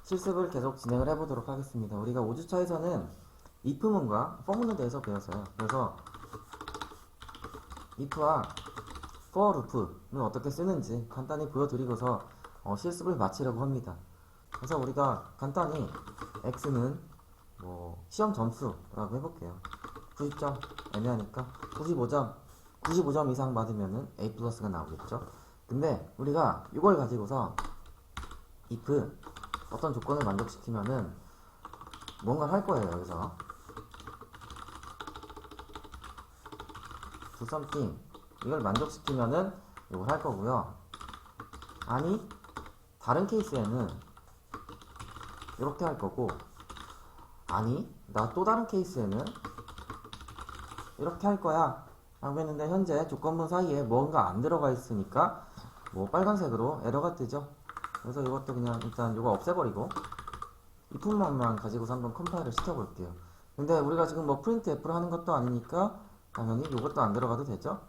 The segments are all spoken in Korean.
실습을 계속 진행을 해보도록 하겠습니다. 우리가 5주차에서는 if문과 for문에 대해서 배웠어요. 그래서 if와 for loop는 어떻게 쓰는지 간단히 보여드리고서 실습을 마치려고 합니다. 그래서 우리가 간단히 x는 시험 점수라고 해볼게요. 90점 애매하니까 95점 이상 받으면은 A 플러스가 나오겠죠. 근데 우리가 이걸 가지고서 if 어떤 조건을 만족시키면은 뭔가 할 거예요. 여기서 do something 이걸 만족시키면은 이걸 할 거고요. 아니 다른 케이스에는 이렇게 할 거고, 아니 나 또 다른 케이스에는 이렇게 할 거야 라고 했는데 현재 조건문 사이에 뭔가 안 들어가 있으니까 빨간색으로 에러가 뜨죠. 그래서 이것도 그냥 일단 이거 없애버리고 if문만 가지고서 한번 컴파일을 시켜볼게요. 근데 우리가 지금 printf를 하는 것도 아니니까 당연히 이것도 안 들어가도 되죠.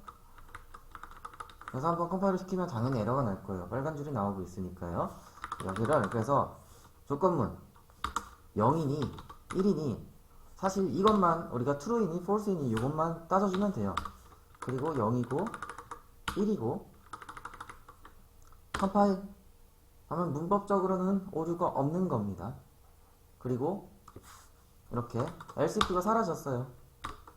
그래서 한번 컴파일을 시키면 당연히 에러가 날 거예요. 빨간 줄이 나오고 있으니까요. 여기를 그래서 조건문 0이니 1이니 사실 이것만 우리가 true이니 false이니 이것만 따져주면 돼요. 그리고 0이고 1이고 컴파일 하면 문법적으로는 오류가 없는 겁니다. 그리고 이렇게 elseif가 사라졌어요.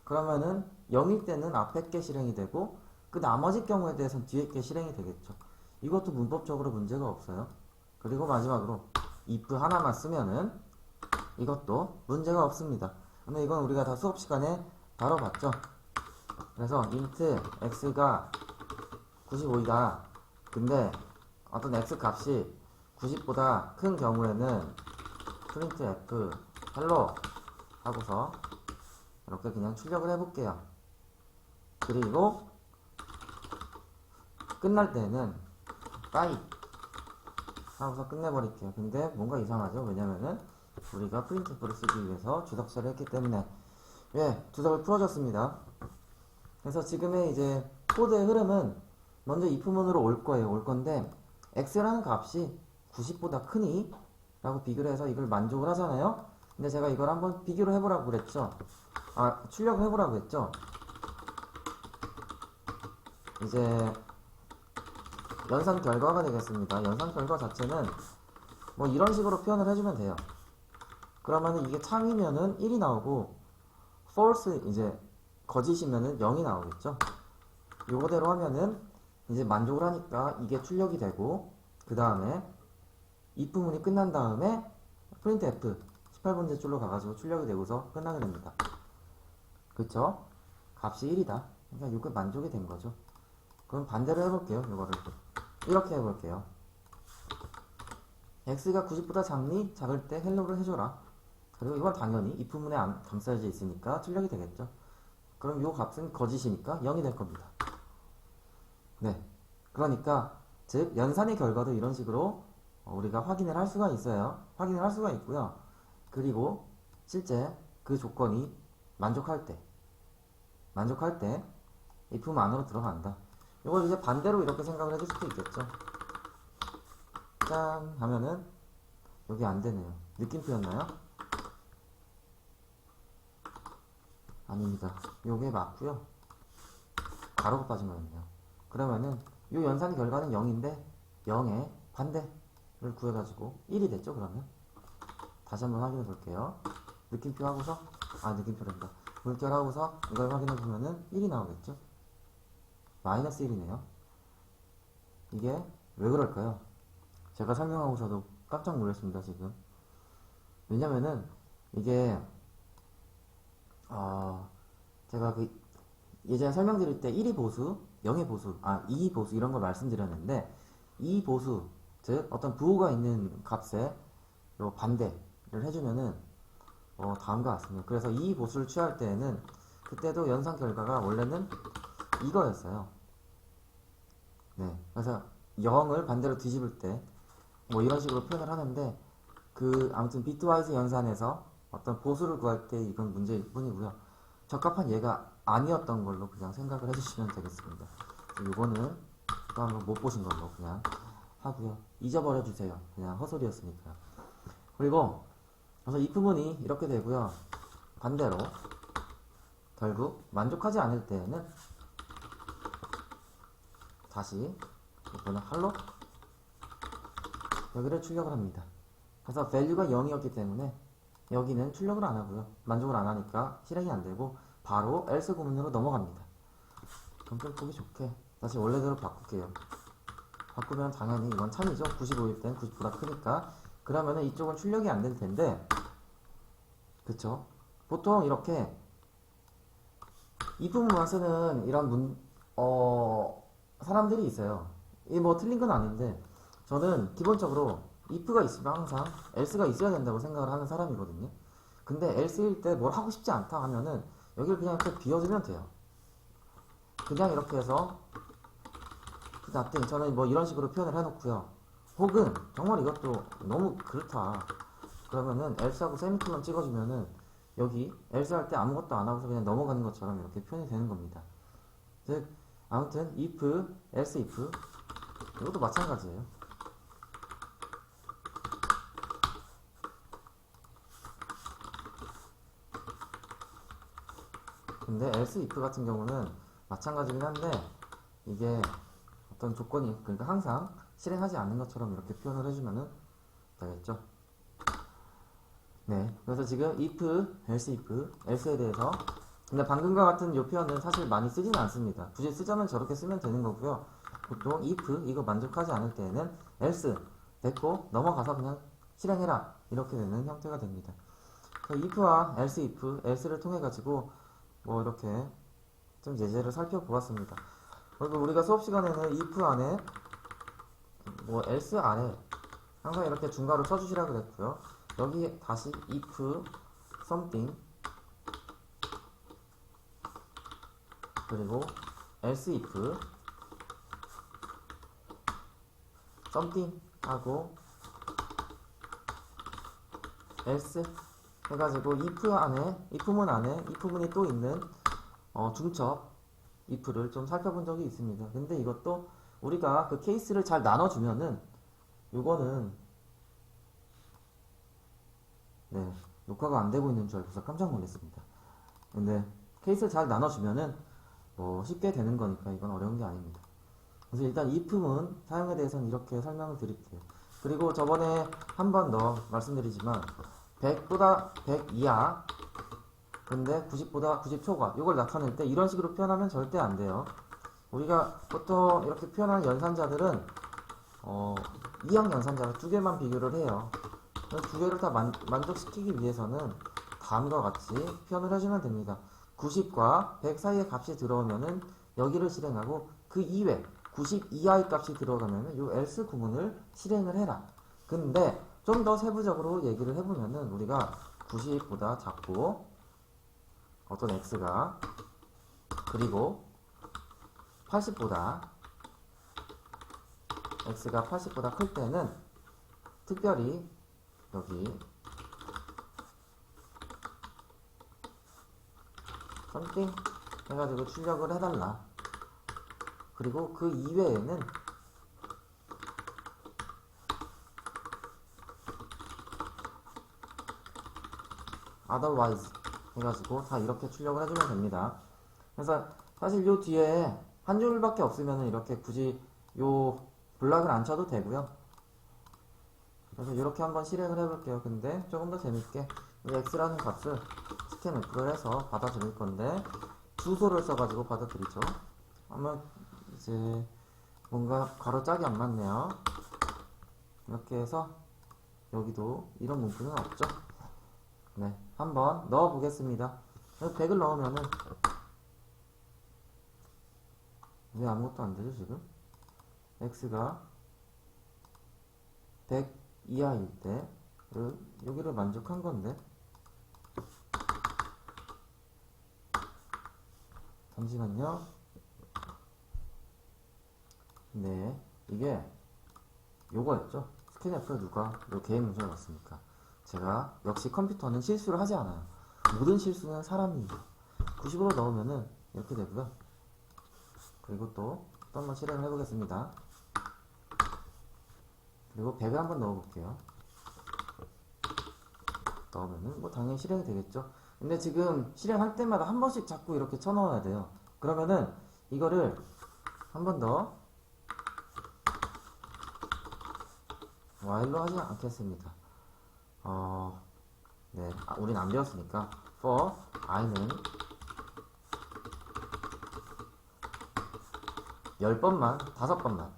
그러면은 0일 때는 앞에 게 실행이 되고 그 나머지 경우에 대해서는 뒤에 게 실행이 되겠죠. 이것도 문법적으로 문제가 없어요. 그리고 마지막으로 if 하나만 쓰면은 이것도 문제가 없습니다. 근데 이건 우리가 다 수업 시간에 다뤄봤죠. 그래서 int x가 95이다. 근데 어떤 x 값이 90보다 큰 경우에는 printf hello 하고서 이렇게 그냥 출력을 해볼게요. 그리고 끝날 때는 빠이 하고서 끝내버릴게요. 근데 뭔가 이상하죠? 왜냐면은 우리가 printf를 쓰기 위해서 주석설을 했기 때문에. 예, 주석을 풀어줬습니다. 그래서 지금의 이제 코드의 흐름은 먼저 if문으로 올 거예요. 올 건데 x라는 값이 90보다 크니? 라고 비교를 해서 이걸 만족을 하잖아요. 근데 제가 이걸 한번 비교를 해보라고 그랬죠. 출력을 해보라고 했죠. 이제 연산 결과가 되겠습니다. 연산 결과 자체는 이런 식으로 표현을 해주면 돼요. 그러면은 이게 참이면은 1이 나오고 false 이제 거짓이면은 0이 나오겠죠. 요거대로 하면은 이제 만족을 하니까 이게 출력이 되고, 그 다음에 if문이 끝난 다음에 printf 18번째 줄로 가가지고 출력이 되고서 끝나게 됩니다. 그쵸? 값이 1이다. 그러니까 이거 만족이 된 거죠. 그럼 반대로 해볼게요. 이거를 이렇게 해볼게요. x가 90보다 작니? 작을 때 헬로를 해줘라. 그리고 이건 당연히 if문에 감싸져 있으니까 출력이 되겠죠. 그럼 이 값은 거짓이니까 0이 될 겁니다. 네, 그러니까 즉 연산의 결과도 이런 식으로 우리가 확인을 할 수가 있어요. 확인을 할 수가 있고요. 그리고 실제 그 조건이 만족할 때 if문 안으로 들어간다. 이걸 이제 반대로 이렇게 생각을 해줄 수도 있겠죠. 짠 하면은 여기 안 되네요. 느낌표였나요? 아닙니다. 요게 맞고요. 가로가 빠진 거였네요. 그러면은 요 연산 결과는 0인데 0의 반대를 구해가지고 1이 됐죠. 그러면 다시 한번 확인해 볼게요. 느낌표 하고서 느낌표란다. 물결 하고서 이걸 확인해 보면은 1이 나오겠죠. 마이너스 1이네요. 이게 왜 그럴까요? 제가 설명하고서도 깜짝 놀랐습니다. 지금 왜냐면은 이게 제가 예전에 설명드릴 때 1이 보수, 0이 보수, 2이 보수 이런 걸 말씀드렸는데, 이 보수, 즉 어떤 부호가 있는 값에 요 반대를 해주면은 다음과 같습니다. 그래서 이 보수를 취할 때에는 그때도 연산 결과가 원래는 이거였어요. 네, 그래서 0을 반대로 뒤집을 때 이런 식으로 표현을 하는데, 아무튼 비트와이즈 연산에서 어떤 보수를 구할 때 이건 문제일 뿐이고요. 적합한 예가 아니었던 걸로 그냥 생각을 해주시면 되겠습니다. 이거는 또 한번 못 보신 걸로 그냥 하고요. 잊어버려 주세요. 그냥 헛소리였으니까. 그리고 그래서 이 부분이 이렇게 되고요. 반대로 결국 만족하지 않을 때에는 다시 이번에 할로 여기를 출력을 합니다. 그래서 value가 0이었기 때문에 여기는 출력을 안 하고요. 만족을 안 하니까 실행이 안 되고 바로 else 구문으로 넘어갑니다. 그럼 좀 보기 좋게 다시 원래대로 바꿀게요. 바꾸면 당연히 이건 참이죠. 95일 땐 90보다 크니까. 그러면은 이쪽은 출력이 안 될 텐데, 그쵸? 보통 이렇게 이 부분만 쓰는 이런 사람들이 있어요. 이 뭐 틀린 건 아닌데, 저는 기본적으로 if가 있으면 항상 else가 있어야 된다고 생각을 하는 사람이거든요. 근데 else일 때 뭘 하고 싶지 않다 하면은 여기를 그냥 이렇게 비워주면 돼요. 그냥 이렇게 해서 nothing, 저는 뭐 이런 식으로 표현을 해놓고요. 혹은 정말 이것도 너무 그렇다 그러면은 else하고 세미콜론 찍어주면은 여기 else 할 때 아무것도 안 하고서 그냥 넘어가는 것처럼 이렇게 표현이 되는 겁니다. 즉 아무튼 if, else if 이것도 마찬가지예요. 근데 else if 같은 경우는 마찬가지긴 한데 이게 어떤 조건이 그러니까 항상 실행하지 않는 것처럼 이렇게 표현을 해주면은 되겠죠. 네, 그래서 지금 if, else if, else에 대해서 근데 방금과 같은 이 표현은 사실 많이 쓰지는 않습니다. 굳이 쓰자면 저렇게 쓰면 되는 거고요. 보통 if 이거 만족하지 않을 때에는 else 됐고 넘어가서 그냥 실행해라 이렇게 되는 형태가 됩니다. if와 else if, else를 통해 가지고 뭐 이렇게 좀 예제를 살펴보았습니다. 그리고 우리가 수업 시간에는 if 안에 뭐 else 아래 항상 이렇게 중괄호 쳐주시라 그랬고요. 여기 다시 if something 그리고 else if something 하고 else 해가지고 if 안에 if문 안에 if문이 또 있는 중첩 if를 좀 살펴본 적이 있습니다. 근데 이것도 우리가 그 케이스를 잘 나눠주면은 요거는 네 녹화가 안 되고 있는 줄 알고서 깜짝 놀랐습니다. 근데 케이스를 잘 나눠주면은 뭐 쉽게 되는 거니까 이건 어려운 게 아닙니다. 그래서 일단 if문 사용에 대해서는 이렇게 설명을 드릴게요. 그리고 저번에 한 번 더 말씀드리지만 100보다 100 이하 근데 90보다 90 초과 이걸 나타낼 때 이런 식으로 표현하면 절대 안 돼요. 우리가 보통 이렇게 표현하는 연산자들은 이항 연산자가 두 개만 비교를 해요. 두 개를 다 만족시키기 위해서는 다음과 같이 표현을 해주면 됩니다. 90과 100 사이의 값이 들어오면은 여기를 실행하고 그 이외 90 이하의 값이 들어가면은 요 else 구문을 실행을 해라. 근데 좀 더 세부적으로 얘기를 해보면은 우리가 90보다 작고 어떤 x가 그리고 80보다 x가 80보다 클 때는 특별히 여기 something 해가지고 출력을 해달라. 그리고 그 이외에는 otherwise 해가지고 다 이렇게 출력을 해주면 됩니다. 그래서 사실 요 뒤에 한 줄밖에 없으면 이렇게 굳이 요 블락을 안 쳐도 되고요. 그래서 이렇게 한번 실행을 해볼게요. 근데 조금 더 재밌게 이 x라는 값을 스캔F를 해서 받아들일 건데 주소를 써가지고 받아들이죠. 아마 이제 뭔가 괄호 짝이 안 맞네요. 이렇게 해서 여기도 이런 문구는 없죠. 네, 한번 넣어 보겠습니다. 100을 넣으면은 왜 아무것도 안 되죠 지금? x가 100 이하일 때 여기를 만족한 건데 잠시만요. 네, 이게 요거였죠. 스캔F에 누가 요 개인 문제를 넣었습니까? 제가 역시 컴퓨터는 실수를 하지 않아요. 모든 실수는 사람이 90으로 넣으면은 이렇게 되고요. 그리고 또 한번 실행을 해보겠습니다. 그리고 100을 한번 넣어볼게요. 넣으면은 뭐 당연히 실행이 되겠죠. 근데 지금 실행할 때마다 한 번씩 자꾸 이렇게 쳐넣어야 돼요. 그러면은 이거를 한 번 더 while로 하지 않겠습니다. 네, 우린 안 배웠으니까 for i는 10번만, 5번만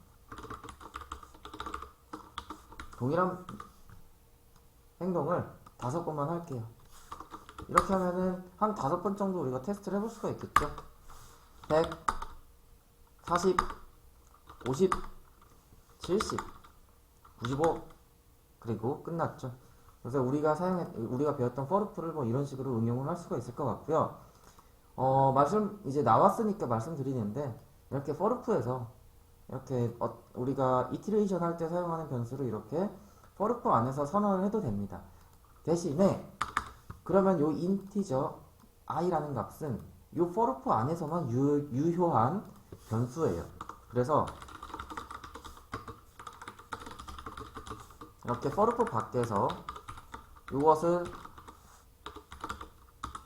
동일한 행동을 5번만 할게요. 이렇게 하면은 한 5번 정도 우리가 테스트를 해볼 수가 있겠죠. 100, 40, 50, 70, 95 그리고 끝났죠. 그래서 우리가 배웠던 for루프를 뭐 이런 식으로 응용을 할 수가 있을 것 같고요. 이제 나왔으니까 말씀드리는데, 이렇게 for루프에서 이렇게 우리가 이티레이션 할 때 사용하는 변수를 이렇게 for루프 안에서 선언을 해도 됩니다. 대신에 그러면 요 인티저 i라는 값은 요 for루프 안에서만 유효한 변수예요. 그래서 이렇게 for루프 밖에서 이것을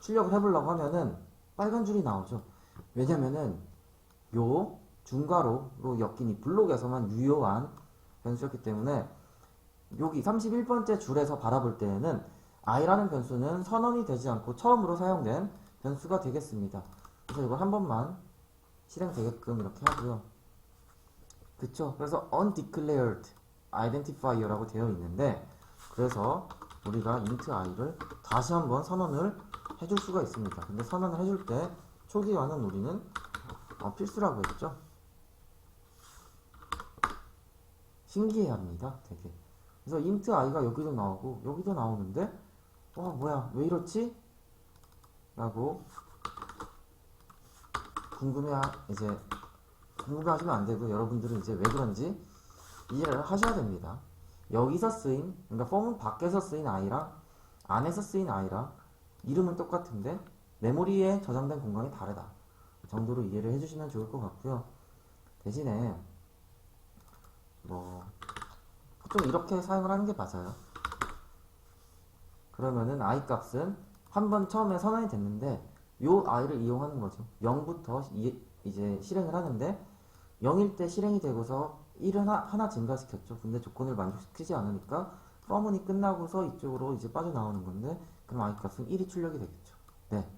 출력을 해보려고 하면은 빨간 줄이 나오죠. 왜냐면은 요 중괄호로 엮인 이 블록에서만 유효한 변수였기 때문에 여기 31번째 줄에서 바라볼 때에는 i라는 변수는 선언이 되지 않고 처음으로 사용된 변수가 되겠습니다. 그래서 이걸 한 번만 실행되게끔 이렇게 하고요. 그쵸? 그래서 undeclared identifier라고 되어 있는데, 그래서 우리가 int i를 다시 한번 선언을 해줄 수가 있습니다. 근데 선언을 해줄 때 초기화는 우리는 필수라고 했죠. 신기해합니다, 되게. 그래서 int i가 여기도 나오고 여기도 나오는데 뭐야 왜 이렇지? 라고 궁금해하시면 안 되고, 여러분들은 이제 왜 그런지 이해를 하셔야 됩니다. 여기서 쓰인, 그러니까 폼 밖에서 쓰인 i랑 안에서 쓰인 i랑 이름은 똑같은데 메모리에 저장된 공간이 다르다 정도로 이해를 해주시면 좋을 것 같고요. 대신에 보통 이렇게 사용을 하는 게 맞아요. 그러면은 i 값은 한번 처음에 선언이 됐는데 요 i를 이용하는 거죠. 0부터 이제 실행을 하는데 0일 때 실행이 되고서 1은 하나 증가시켰죠. 근데 조건을 만족시키지 않으니까 form은이 끝나고서 이쪽으로 이제 빠져나오는 건데, 그럼 i 값은 1이 출력이 되겠죠. 네.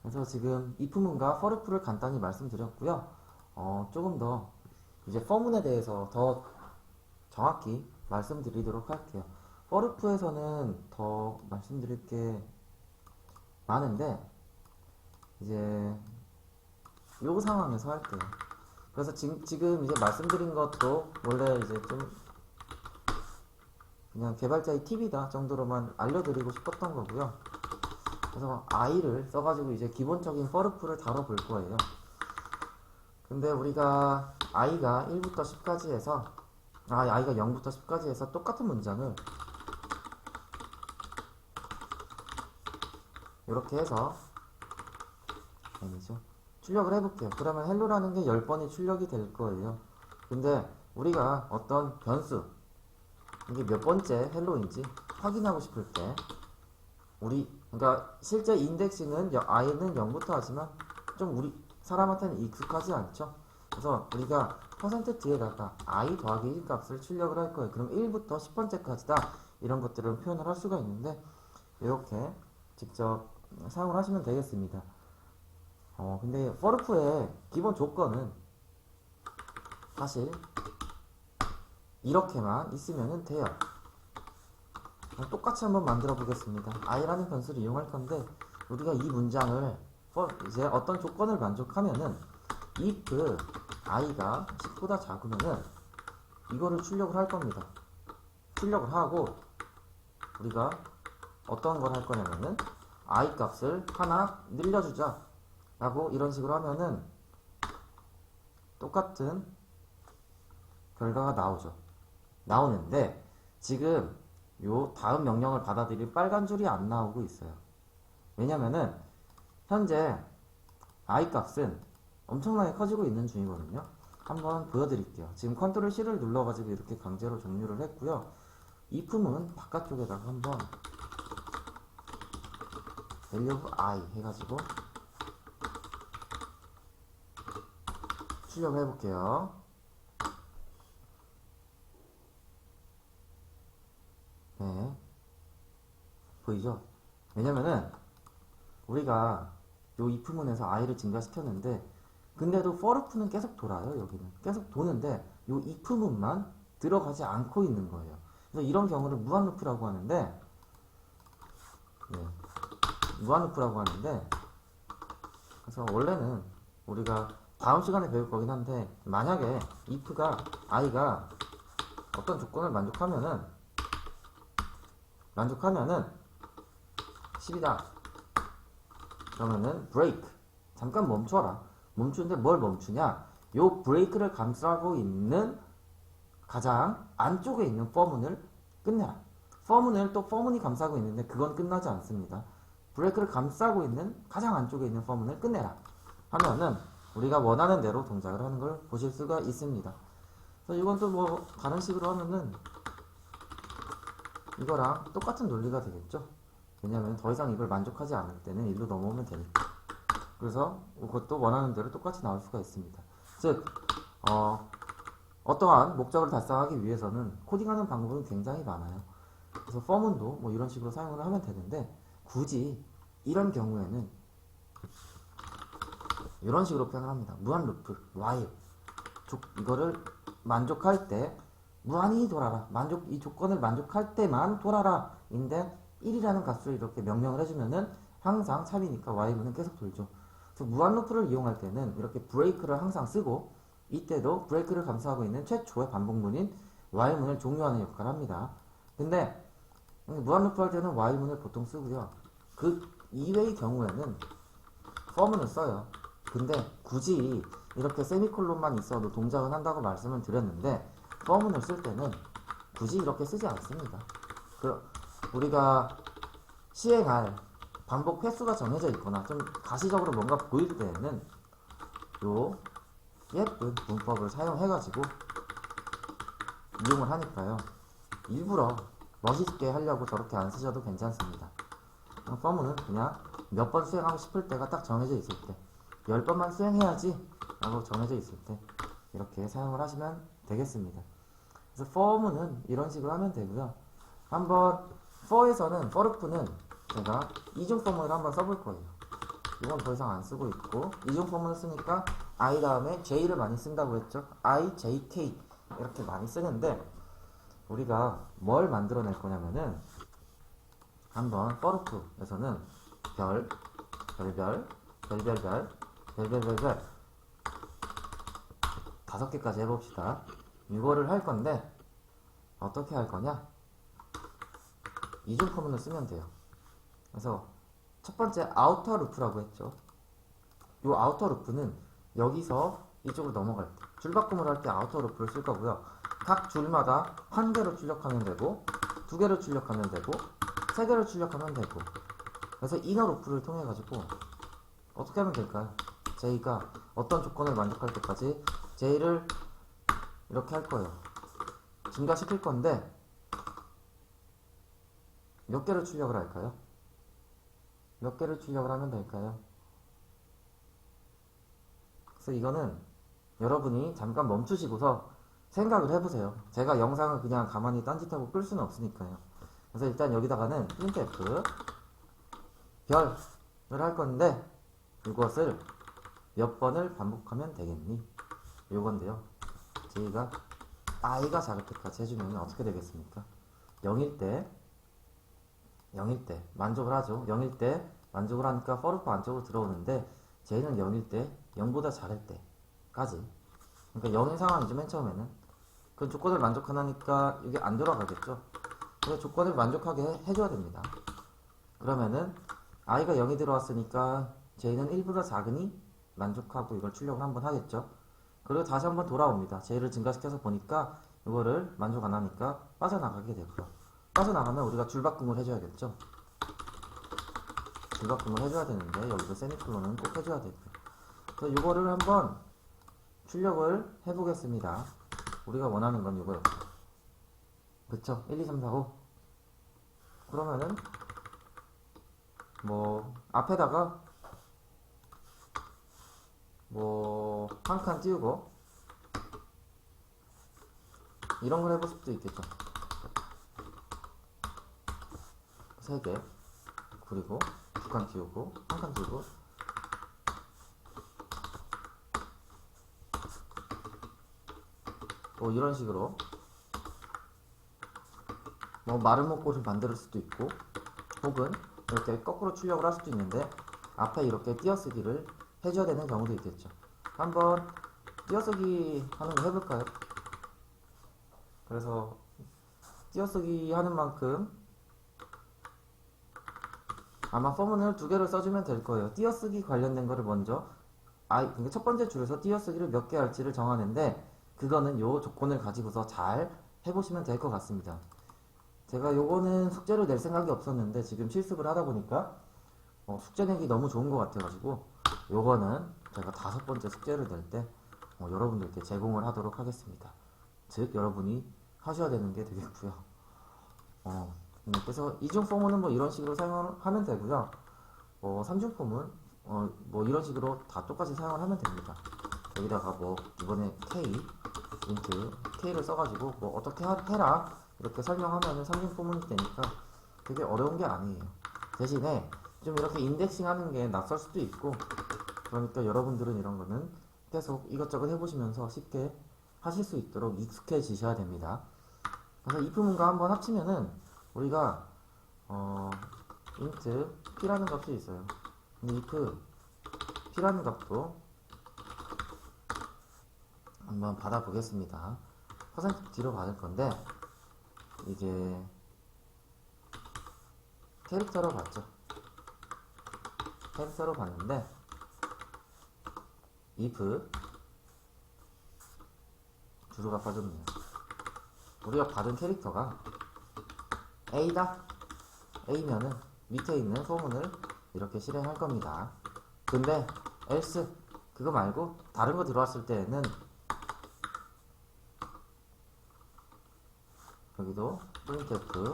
그래서 지금 if문과 for루프를 간단히 말씀드렸고요. 조금 더 이제 for문에 대해서 더 정확히 말씀드리도록 할게요. for루프에서는 더 말씀드릴 게 많은데, 이제 요 상황에서 할게요. 그래서 지금 이제 말씀드린 것도 원래 이제 좀 그냥 개발자의 팁이다 정도로만 알려드리고 싶었던 거고요. 그래서 i를 써가지고 이제 기본적인 for루프를 다뤄볼 거예요. 근데 우리가 i가 1부터 10까지 해서 i가 0부터 10까지 해서 똑같은 문장을 이렇게 해서 아니죠. 출력을 해볼게요. 그러면 헬로라는 게 10번이 출력이 될 거예요. 근데 우리가 어떤 변수, 이게 몇 번째 헬로인지 확인하고 싶을 때 그러니까 실제 인덱싱은 i는 0부터 하지만 좀 우리 사람한테는 익숙하지 않죠. 그래서 우리가 %뒤에다가 i 더하기 1 값을 출력을 할 거예요. 그럼 1부터 10번째까지다 이런 것들을 표현을 할 수가 있는데, 이렇게 직접 사용을 하시면 되겠습니다. 근데 for루프의 기본 조건은 사실 이렇게만 있으면 돼요. 똑같이 한번 만들어 보겠습니다. i라는 변수를 이용할 건데, 우리가 이 문장을 이제 어떤 조건을 만족하면은 if i가 10보다 작으면은 이거를 출력을 할 겁니다. 출력을 하고 우리가 어떤 걸 할 거냐면은 i 값을 하나 늘려주자 라고 이런 식으로 하면은 똑같은 결과가 나오는데, 지금 요 다음 명령을 받아들일 빨간 줄이 안 나오고 있어요. 왜냐면은 현재 i 값은 엄청나게 커지고 있는 중이거든요. 한번 보여드릴게요. 지금 컨트롤 C를 눌러가지고 이렇게 강제로 종료를 했고요. if문 바깥쪽에다가 한번 value of I 해가지고 출력을 해볼게요. 네, 보이죠? 왜냐면은 우리가 요 if문에서 i를 증가시켰는데 근데도 for loop는 계속 돌아요. 여기는 계속 도는데 요 if문만 들어가지 않고 있는 거예요. 그래서 이런 경우를 무한 루프라고 하는데, 네, 무한 루프라고 하는데, 그래서 원래는 우리가 다음 시간에 배울 거긴 한데, 만약에 if가 i가 어떤 조건을 만족하면은 10이다 그러면은 break, 잠깐 멈춰라. 멈추는데 뭘 멈추냐, 요 브레이크를 감싸고 있는 가장 안쪽에 있는 for문을 끝내라. for문을 또 for문이 감싸고 있는데 그건 끝나지 않습니다. 브레이크를 감싸고 있는 가장 안쪽에 있는 for문을 끝내라 하면은 우리가 원하는 대로 동작을 하는 걸 보실 수가 있습니다. 그래서 이건 또 뭐 다른 식으로 하면은 이거랑 똑같은 논리가 되겠죠. 왜냐면 더 이상 이걸 만족하지 않을 때는 일로 넘어오면 되니까. 그래서 그것도 원하는 대로 똑같이 나올 수가 있습니다. 즉 어떠한 목적을 달성하기 위해서는 코딩하는 방법은 굉장히 많아요. 그래서 for문도 뭐 이런 식으로 사용을 하면 되는데, 굳이 이런 경우에는 이런 식으로 표현을 합니다. 무한 루프, while. 이거를 만족할 때 무한히 돌아라. 이 조건을 만족할 때만 돌아라. 인데 1이라는 값을 이렇게 명령을 해주면은 항상 참이니까 while문은 계속 돌죠. 그래서 무한 루프를 이용할 때는 이렇게 브레이크를 항상 쓰고, 이때도 브레이크를 감싸고 있는 최초의 반복문인 while문을 종료하는 역할을 합니다. 근데 무한 루프 할 때는 while문을 보통 쓰고요. 그 이외의 경우에는 for문을 써요. 근데 굳이 이렇게 세미콜론만 있어도 동작은 한다고 말씀을 드렸는데, for문을 쓸 때는 굳이 이렇게 쓰지 않습니다. 우리가 시행할 반복 횟수가 정해져 있거나 좀 가시적으로 뭔가 보일 때에는 요 예쁜 문법을 사용해가지고 이용을 하니까요. 일부러 멋있게 하려고 저렇게 안 쓰셔도 괜찮습니다. for문은 그냥 몇 번 수행하고 싶을 때가 딱 정해져 있을 때, 10번만 수행해야지 라고 정해져 있을 때 이렇게 사용을 하시면 되겠습니다. 그래서 for문은 이런 식으로 하면 되고요. 한번 for에서는 for loop는 제가 이중 for문을 한번 써볼 거예요. 이건 더 이상 안 쓰고 있고, 이중 for문을 쓰니까 I 다음에 J를 많이 쓴다고 했죠. I, J, K 이렇게 많이 쓰는데, 우리가 뭘 만들어낼 거냐면은 한번 for loop에서는 별, 별별, 별별별, 별별별별 5개까지 해봅시다. 이거를 할 건데 어떻게 할 거냐? 이중 포문을 쓰면 돼요. 그래서 첫 번째 아우터 루프라고 했죠. 이 아우터 루프는 여기서 이쪽으로 넘어갈 때, 줄바꿈을 할 때 아우터 루프를 쓸 거고요. 각 줄마다 한 개로 출력하면 되고, 2개로 출력하면 되고, 3개로 출력하면 되고. 그래서 이너 루프를 통해 가지고 어떻게 하면 될까요? J가 어떤 조건을 만족할 때까지 J를 이렇게 할 거예요. 증가시킬 건데 몇 개를 출력을 할까요? 몇 개를 출력을 하면 될까요? 그래서 이거는 여러분이 잠깐 멈추시고서 생각을 해보세요. 제가 영상을 그냥 가만히 딴짓하고 끌 수는 없으니까요. 그래서 일단 여기다가는 printf 별을 할 건데, 이것을 몇 번을 반복하면 되겠니? 요건데요. J가 i가 작을 때까지 해주면 어떻게 되겠습니까? 0일 때 만족을 하죠. 0일 때 만족을 하니까 for loop 안쪽으로 들어오는데, J는 0일 때 0보다 작을 때까지. 그러니까 0인 상황이죠. 맨 처음에는 그 조건을 만족하니까 이게 안 돌아가겠죠. 그래서 조건을 만족하게 해줘야 됩니다. 그러면은 i가 0이 들어왔으니까 J는 1보다 작으니 만족하고 이걸 출력을 한번 하겠죠. 그리고 다시 한번 돌아옵니다. J를 증가시켜서 보니까 이거를 만족 안 하니까 빠져나가게 되고요. 빠져나가면 우리가 줄바꿈을 해줘야겠죠. 줄바꿈을 해줘야 되는데 여기도 세미콜론은 꼭 해줘야 되고요. 그래서 이거를 한번 출력을 해보겠습니다. 우리가 원하는 건 이거예요. 그쵸? 1, 2, 3, 4, 5. 그러면은 뭐 앞에다가 뭐 한 칸 띄우고 이런 걸 해볼 수도 있겠죠. 3개, 그리고 2칸 띄우고 한 칸 띄우고 뭐 이런 식으로 뭐 마른 목골을 만들 수도 있고, 혹은 이렇게 거꾸로 출력을 할 수도 있는데 앞에 이렇게 띄어쓰기를 해줘야 되는 경우도 있겠죠. 한번 띄어쓰기 하는 거 해볼까요? 그래서 띄어쓰기 하는 만큼 아마 포문을 2개를 써주면 될 거예요. 띄어쓰기 관련된 거를 먼저 그러니까 첫 번째 줄에서 띄어쓰기를 몇 개 할지를 정하는데, 그거는 요 조건을 가지고서 잘 해보시면 될 것 같습니다. 제가 요거는 숙제를 낼 생각이 없었는데 지금 실습을 하다 보니까 숙제 내기 너무 좋은 것 같아가지고 요거는 제가 5번째 숙제를 낼 때 여러분들께 제공을 하도록 하겠습니다. 즉 여러분이 하셔야 되는 게 되겠고요. 그래서 이중 포문은 뭐 이런 식으로 사용하면 되고요. 3중 포문 뭐 이런 식으로 다 똑같이 사용을 하면 됩니다. 여기다가 뭐 이번에 인트 K를 써가지고 뭐 어떻게 해라 이렇게 설명하면은 3중 포문이 되니까 되게 어려운 게 아니에요. 대신에 좀 이렇게 인덱싱 하는 게 낯설 수도 있고, 그러니까 여러분들은 이런 거는 계속 이것저것 해보시면서 쉽게 하실 수 있도록 익숙해지셔야 됩니다. 그래서 if 문과 한번 합치면은 우리가 int p라는 값이 있어요. 근데 if p라는 값도 한번 받아보겠습니다. 퍼센트 뒤로 받을 건데 이제 캐릭터로 봤죠. 캐릭터로 봤는데 if 주소가 빠졌네요. 우리가 받은 캐릭터가 A다. A면은 밑에 있는 소문을 이렇게 실행할 겁니다. 근데 else 그거 말고 다른 거 들어왔을 때는 여기도 printf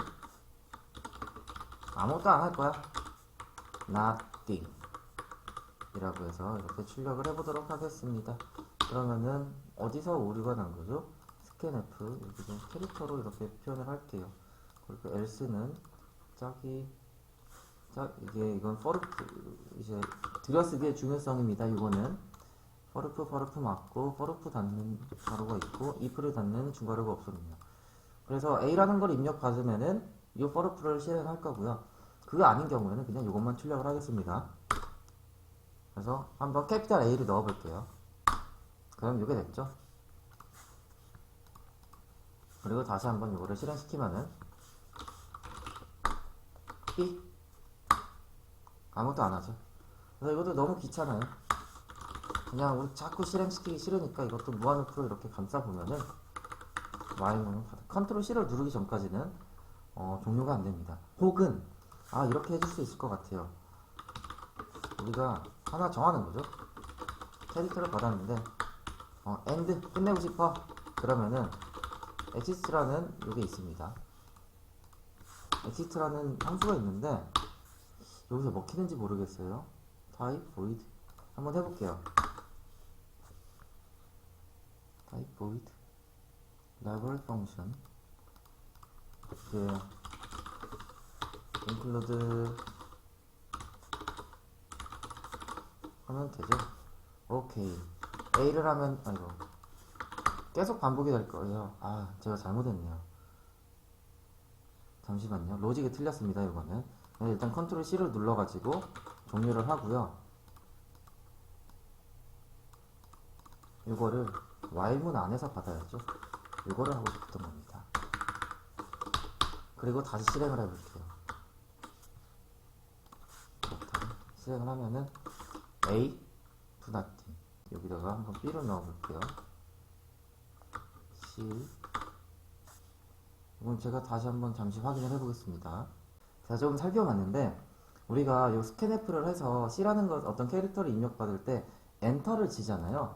아무것도 안 할 거야. nothing 이라고 해서 이렇게 출력을 해보도록 하겠습니다. 그러면은 어디서 오류가 난 거죠? scanf 여기도 캐릭터로 이렇게 표현을 할게요. 그리고 else는 이건 for프 이제 들여쓰기의 중요성입니다. 이거는 for프 맞고 for프 닫는 가로가 있고 if를 닫는 중괄호가 없습니다. 그래서 a라는 걸 입력 받으면은 이 for프를 실행할 거고요. 그거 아닌 경우에는 그냥 이것만 출력을 하겠습니다. 그래서 한번 캐피탈 A를 넣어 볼게요. 그럼 이게 됐죠. 그리고 다시 한번 이거를 실행시키면은 B 아무것도 안 하죠. 그래서 이것도 너무 귀찮아요. 그냥 우리 자꾸 실행시키기 싫으니까 이것도 무한루프로 이렇게 감싸보면은 Y문은 컨트롤 C를 누르기 전까지는 종료가 안 됩니다. 혹은 이렇게 해줄 수 있을 것 같아요. 우리가 하나 정하는 거죠. 캐릭터를 받았는데 end 끝내고 싶어. 그러면은 exist라는 요게 있습니다. exist라는 함수가 있는데 여기서 먹히는지 모르겠어요. type void 한번 해볼게요. type void library function 이렇게 include 하면 되죠. 오케이. A를 하면 계속 반복이 될 거예요. 제가 잘못했네요. 잠시만요. 로직이 틀렸습니다. 이거는 일단 컨트롤 C를 눌러가지고 종료를 하고요. 이거를 while문 안에서 받아야죠. 이거를 하고 싶던 겁니다. 그리고 다시 실행을 해볼게요. 실행을 하면은 A to nothing 여기다가 한번 B를 넣어볼게요. C 이건 제가 다시 한번 잠시 확인을 해보겠습니다. 제가 조금 살펴봤는데 우리가 요 스캔F를 해서 C라는 것 어떤 캐릭터를 입력받을 때 엔터를 치잖아요.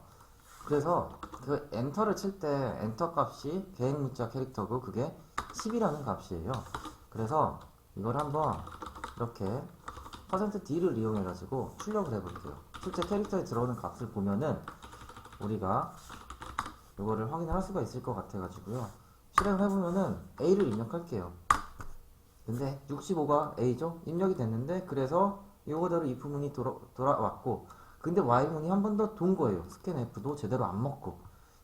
그래서 그 엔터를 칠 때 엔터 값이 계획 문자 캐릭터고 그게 10이라는 값이에요. 그래서 이걸 한번 이렇게 %d를 이용해가지고 출력을 해볼게요. 실제 캐릭터에 들어오는 값을 보면은 우리가 이거를 확인을 할 수가 있을 것 같아가지고요. 실행을 해보면은 A를 입력할게요. 근데 65가 A죠? 입력이 됐는데, 그래서 이거대로 if문이 돌아왔고, 근데 while문이 한 번 더 돈 거예요. scanf도 제대로 안 먹고.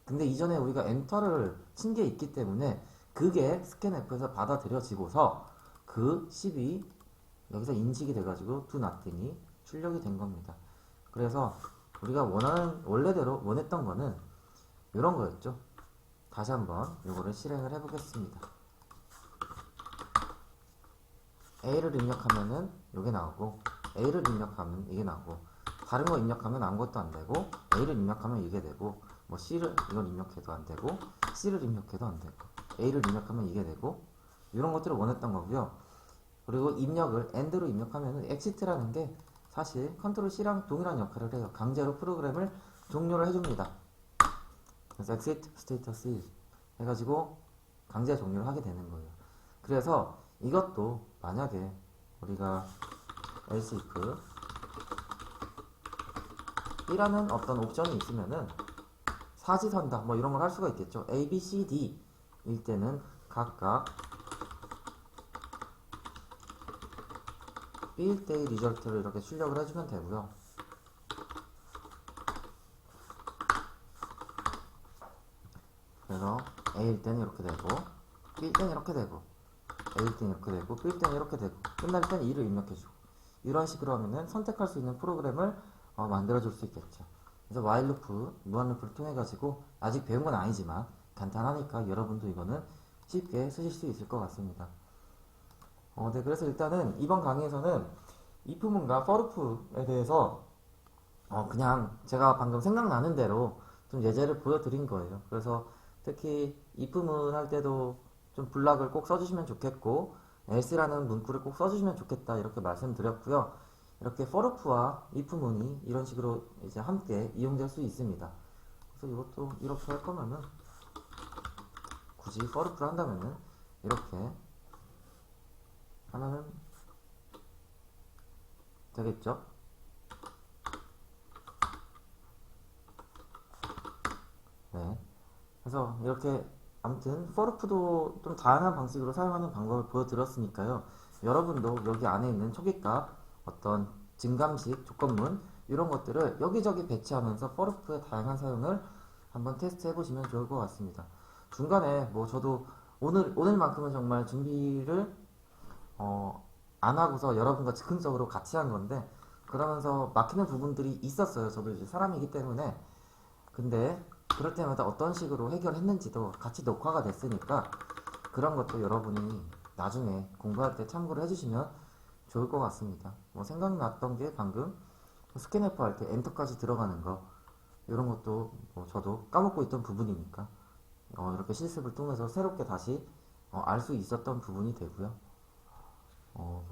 근데 이전에 우리가 엔터를 친 게 있기 때문에 그게 scanf에서 받아들여지고서 그 10이 여기서 인식이 돼가지고 do nothing이 출력이 된 겁니다. 그래서 우리가 원래대로 원했던 거는 이런 거였죠. 다시 한번 이거를 실행을 해보겠습니다. A를 입력하면은 이게 나오고, A를 입력하면 이게 나오고, 다른 거 입력하면 아무것도 안 되고, A를 입력하면 이게 되고, 뭐 C를 이걸 입력해도 안 되고, C를 입력해도 안 되고, A를 입력하면 이게 되고, 이런 것들을 원했던 거고요. 그리고 입력을 AND로 입력하면은 exit라는 게 사실 컨트롤 C랑 동일한 역할을 해요. 강제로 프로그램을 종료를 해줍니다. 그래서 exit status is 해가지고 강제 종료를 하게 되는 거예요. 그래서 이것도 만약에 우리가 else if B라는 어떤 옵션이 있으면은 사지선다 뭐 이런 걸 할 수가 있겠죠. A, B, C, D 일 때는 각각 B일 때의 리절트를 이렇게 출력을 해주면 되고요. 그래서 A일 때는 이렇게 되고, B일 때는 이렇게 되고, A일 때는 이렇게 되고, B일 때는 이렇게 되고, 끝날 때는 2를 입력해주고, 이런 식으로 하면은 선택할 수 있는 프로그램을 만들어줄 수 있겠죠. 그래서 while loop, 무한 루프를 통해 가지고 아직 배운 건 아니지만 간단하니까 여러분도 이거는 쉽게 쓰실 수 있을 것 같습니다. 네, 그래서 일단은 이번 강의에서는 if문과 forloop에 대해서 그냥 제가 방금 생각나는 대로 좀 예제를 보여드린 거예요. 그래서 특히 if문 할 때도 좀 블락을 꼭 써주시면 좋겠고, else라는 문구를 꼭 써주시면 좋겠다 이렇게 말씀드렸고요. 이렇게 forloop와 if문이 이런 식으로 이제 함께 이용될 수 있습니다. 그래서 이것도 이렇게 할 거면은 굳이 forloop를 한다면은 이렇게 하면은 되겠죠? 네. 그래서 이렇게 아무튼 forloop도 좀 다양한 방식으로 사용하는 방법을 보여드렸으니까요. 여러분도 여기 안에 있는 초기값, 어떤 증감식, 조건문 이런 것들을 여기저기 배치하면서 forloop의 다양한 사용을 한번 테스트 해보시면 좋을 것 같습니다. 중간에 뭐 저도 오늘만큼은 정말 준비를 안 하고서 여러분과 즉흥적으로 같이 한 건데, 그러면서 막히는 부분들이 있었어요. 저도 이제 사람이기 때문에. 근데 그럴 때마다 어떤 식으로 해결했는지도 같이 녹화가 됐으니까 그런 것도 여러분이 나중에 공부할 때 참고를 해주시면 좋을 것 같습니다. 뭐 생각났던 게 방금 스캔F 할 때 엔터까지 들어가는 거, 이런 것도 뭐 저도 까먹고 있던 부분이니까 이렇게 실습을 통해서 새롭게 다시 알 수 있었던 부분이 되고요.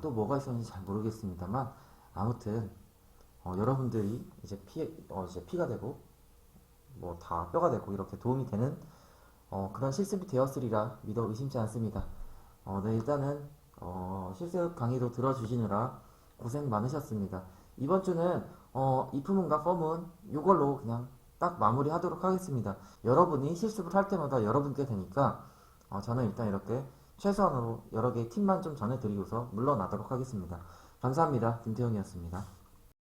또 뭐가 있었는지 잘 모르겠습니다만 아무튼 여러분들이 이제 피가 되고 뭐 다 뼈가 되고 이렇게 도움이 되는 그런 실습이 되었으리라 믿어 의심치 않습니다. 네, 일단은 실습 강의도 들어주시느라 고생 많으셨습니다. 이번 주는 if문과 for문 이걸로 그냥 딱 마무리 하도록 하겠습니다. 여러분이 실습을 할 때마다 여러분께 되니까 저는 일단 이렇게 최소한으로 여러 개의 팁만 좀 전해드리고서 물러나도록 하겠습니다. 감사합니다. 김태형이었습니다.